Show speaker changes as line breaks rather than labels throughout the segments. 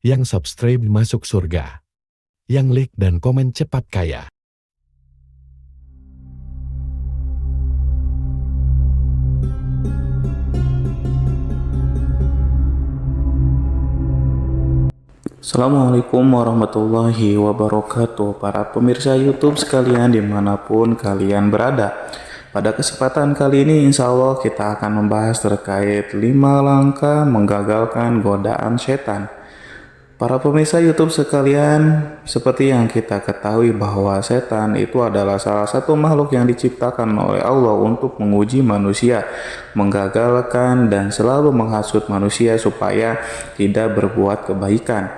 Yang subscribe masuk surga. Yang like dan komen cepat kaya.
Assalamualaikum warahmatullahi wabarakatuh. Para pemirsa YouTube sekalian dimanapun kalian berada, pada kesempatan kali ini insya Allah kita akan membahas terkait 5 langkah menggagalkan godaan setan. Para pemirsa YouTube sekalian, seperti yang kita ketahui bahwa setan itu adalah salah satu makhluk yang diciptakan oleh Allah untuk menguji manusia, menggagalkan dan selalu menghasut manusia supaya tidak berbuat kebaikan.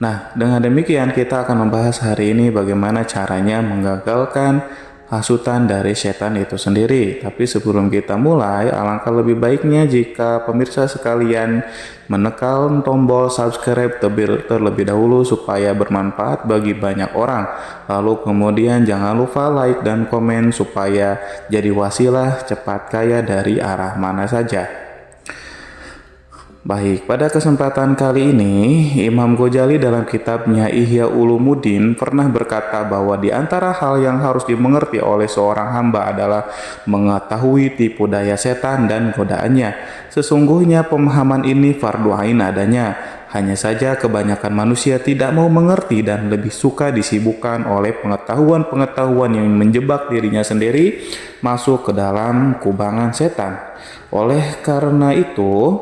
Nah, dengan demikian kita akan membahas hari ini bagaimana caranya menggagalkan hasutan dari setan itu sendiri. Tapi sebelum kita mulai, alangkah lebih baiknya jika pemirsa sekalian menekan tombol subscribe terlebih dahulu supaya bermanfaat bagi banyak orang. Lalu kemudian jangan lupa like dan komen supaya jadi wasilah cepat kaya dari arah mana saja. Baik, pada kesempatan kali ini Imam Ghazali dalam kitabnya Ihya Ulumuddin pernah berkata bahwa di antara hal yang harus dimengerti oleh seorang hamba adalah mengetahui tipu daya setan dan godaannya. Sesungguhnya pemahaman ini fardu ain adanya. Hanya saja kebanyakan manusia tidak mau mengerti dan lebih suka disibukkan oleh pengetahuan-pengetahuan yang menjebak dirinya sendiri masuk ke dalam kubangan setan. Oleh karena itu,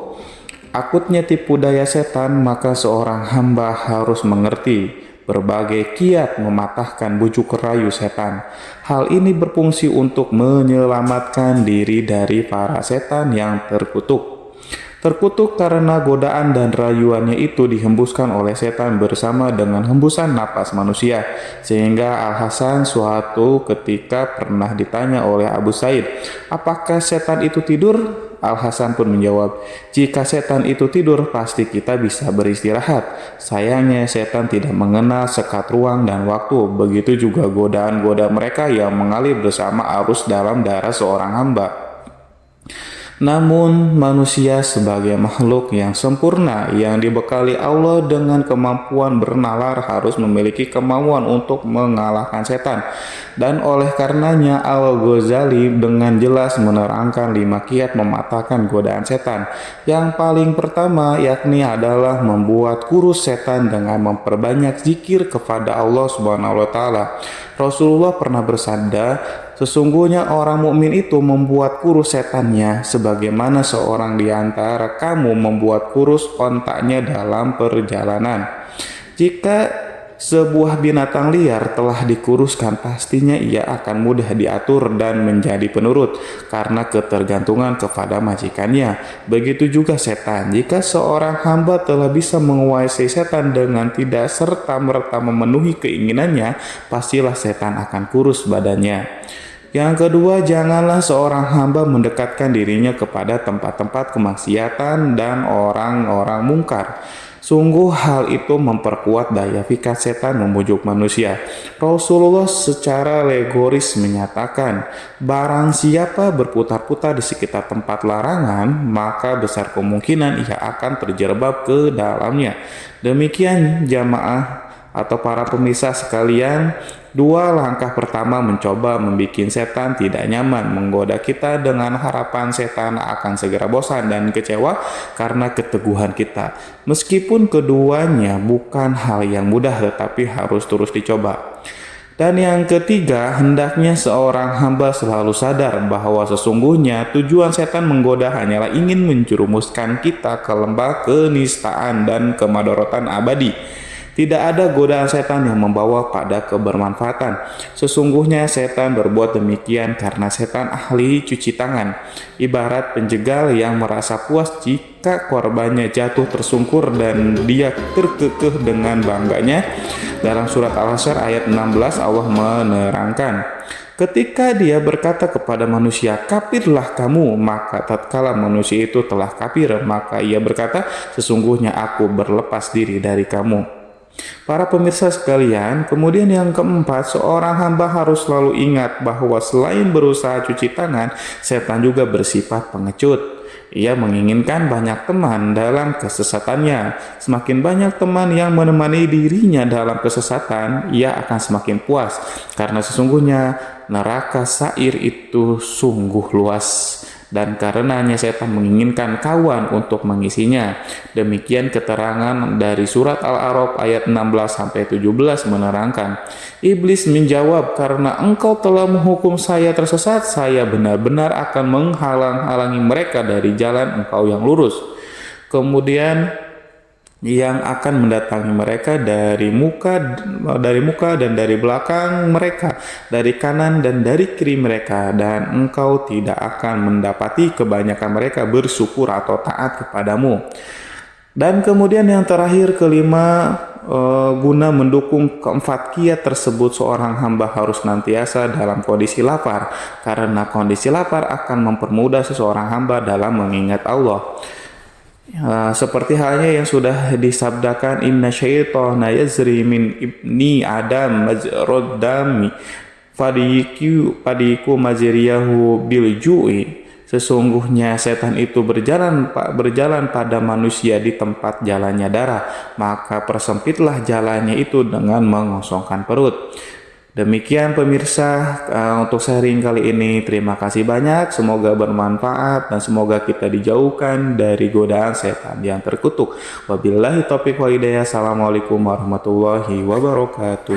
akutnya tipu daya setan, maka seorang hamba harus mengerti berbagai kiat mematahkan bujuk rayu setan. Hal ini berfungsi untuk menyelamatkan diri dari para setan yang terkutuk. Terkutuk karena godaan dan rayuannya itu dihembuskan oleh setan bersama dengan hembusan napas manusia. Sehingga Al-Hasan suatu ketika pernah ditanya oleh Abu Said, apakah setan itu tidur? Al-Hasan pun menjawab, jika setan itu tidur pasti kita bisa beristirahat. Sayangnya setan tidak mengenal sekat ruang dan waktu. Begitu juga godaan-godaan mereka yang mengalir bersama arus dalam darah seorang hamba. Namun manusia sebagai makhluk yang sempurna yang dibekali Allah dengan kemampuan bernalar harus memiliki kemauan untuk mengalahkan setan. Dan oleh karenanya Al-Ghazali dengan jelas menerangkan 5 kiat mematahkan godaan setan. Yang paling pertama yakni adalah membuat kurus setan dengan memperbanyak zikir kepada Allah Subhanahu wa taala. Rasulullah pernah bersabda, sesungguhnya orang mukmin itu membuat kurus setannya sebagaimana seorang di antara kamu membuat kurus ontaknya dalam perjalanan. Jika sebuah binatang liar telah dikuruskan, pastinya ia akan mudah diatur dan menjadi penurut karena ketergantungan kepada majikannya. Begitu juga setan. Jika seorang hamba telah bisa menguasai setan dengan tidak serta-merta memenuhi keinginannya, pastilah setan akan kurus badannya. Yang kedua, janganlah seorang hamba mendekatkan dirinya kepada tempat-tempat kemaksiatan dan orang-orang mungkar. Sungguh hal itu memperkuat daya pikat setan membujuk manusia. Rasulullah secara legoris menyatakan, barang siapa berputar-putar di sekitar tempat larangan, maka besar kemungkinan ia akan terjerembab ke dalamnya. Demikian jamaah atau para pemirsa sekalian, 2 langkah pertama mencoba membuat setan tidak nyaman, menggoda kita dengan harapan setan akan segera bosan dan kecewa karena keteguhan kita. Meskipun keduanya bukan hal yang mudah, tetapi harus terus dicoba. Dan yang ketiga, hendaknya seorang hamba selalu sadar bahwa sesungguhnya tujuan setan menggoda hanyalah ingin menjerumuskan kita ke lembah kenistaan dan kemadorotan abadi. Tidak ada godaan setan yang membawa pada kebermanfaatan. Sesungguhnya setan berbuat demikian karena setan ahli cuci tangan. Ibarat penjegal yang merasa puas jika korbannya jatuh tersungkur dan dia terkekeh dengan bangganya. Dalam surat Al-Hasyr ayat 16 Allah menerangkan, ketika dia berkata kepada manusia, kafirlah kamu, maka tatkala manusia itu telah kafir, maka ia berkata, sesungguhnya aku berlepas diri dari kamu. Para pemirsa sekalian, kemudian yang keempat, seorang hamba harus selalu ingat bahwa selain berusaha cuci tangan, setan juga bersifat pengecut. Ia menginginkan banyak teman dalam kesesatannya. Semakin banyak teman yang menemani dirinya dalam kesesatan, ia akan semakin puas. Karena sesungguhnya neraka Sa'ir itu sungguh luas. Dan karenanya setan menginginkan kawan untuk mengisinya. Demikian keterangan dari surat Al-A'raf ayat 16-17 menerangkan. Iblis menjawab, karena engkau telah menghukum saya tersesat, saya benar-benar akan menghalang-halangi mereka dari jalan engkau yang lurus. Kemudian yang akan mendatangi mereka dari muka dan dari belakang mereka, dari kanan dan dari kiri mereka, dan engkau tidak akan mendapati kebanyakan mereka bersyukur atau taat kepadamu. Dan kemudian yang terakhir kelima, guna mendukung keempat kiat tersebut, seorang hamba harus senantiasa dalam kondisi lapar, karena kondisi lapar akan mempermudah seseorang hamba dalam mengingat Allah. Seperti halnya yang sudah disabdakan, inna syaitana yazri min ibni adam majrad dami fadiku majriyahu bil ju'i. Sesungguhnya setan itu berjalan pada manusia di tempat jalannya darah, maka persempitlah jalannya itu dengan mengosongkan perut. Demikian pemirsa, untuk sharing kali ini. Terima kasih banyak, semoga bermanfaat dan semoga kita dijauhkan dari godaan setan yang terkutuk. Wabillahi taufiq wal hidayah. Assalamualaikum warahmatullahi wabarakatuh.